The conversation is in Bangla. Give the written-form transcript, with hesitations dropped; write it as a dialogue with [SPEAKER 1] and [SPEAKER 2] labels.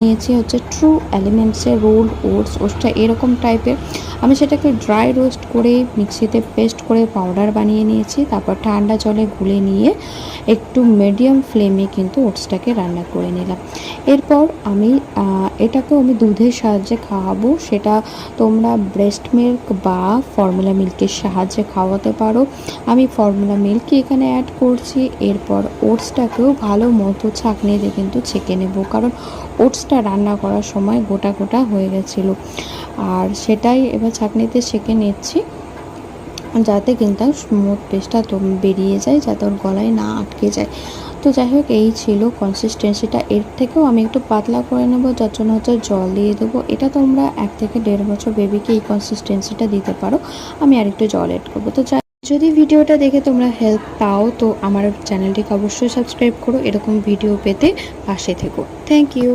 [SPEAKER 1] নিয়েছি হচ্ছে ট্রু এলিমেন্টসের রোল ওটসটা এরকম টাইপের। আমি সেটাকে ড্রাই রোস্ট করে মিক্সিতে পেস্ট করে পাউডার বানিয়ে নিয়েছি। তারপর ঠান্ডা জলে গুলে নিয়ে একটু মিডিয়াম ফ্লেমে কিন্তু ওটসটাকে রান্না করে নিলাম। এরপর এটাকেও আমি দুধের সাহায্যে খাওয়াবো। সেটা তোমরা ব্রেস্ট মিল্ক বা ফর্মুলা মিল্কের সাহায্যে খাওয়াতে পারো। আমি ফর্মুলা মিল্কই এখানে অ্যাড করছি। এরপর ওটসটাকেও ভালো মতো ছাঁকনি দিয়ে কিন্তু ছেঁকে নেব, কারণ ওটসটা রান্না করার সময় গোটা গোটা হয়ে গেছিলো। আর সেটাই এবার ছাঁকনিতে ছেঁকে নিচ্ছি, যাতে কিন্তু স্মুথ পেস্টটা বেরিয়ে যায়, যাতে ওর গলায় না আটকে যায়। তো যাই হোক, এই ছিল কনসিস্টেন্সিটা। এর থেকেও আমি একটু পাতলা করে নেবো, যার জন্য হচ্ছে জল দিয়ে দেবো। এটা তোমরা 1 থেকে 1.5 বছর বেবিকে এই কনসিস্টেন্সিটা দিতে পারো। আমি আর একটু জল অ্যাড করবো। তো যদি ভিডিওটা দেখে তোমরা হেল্প পাও, তো আমার চ্যানেলটিকে অবশ্যই সাবস্ক্রাইব করো। এরকম ভিডিও পেতে পাশে থেকো। Thank you.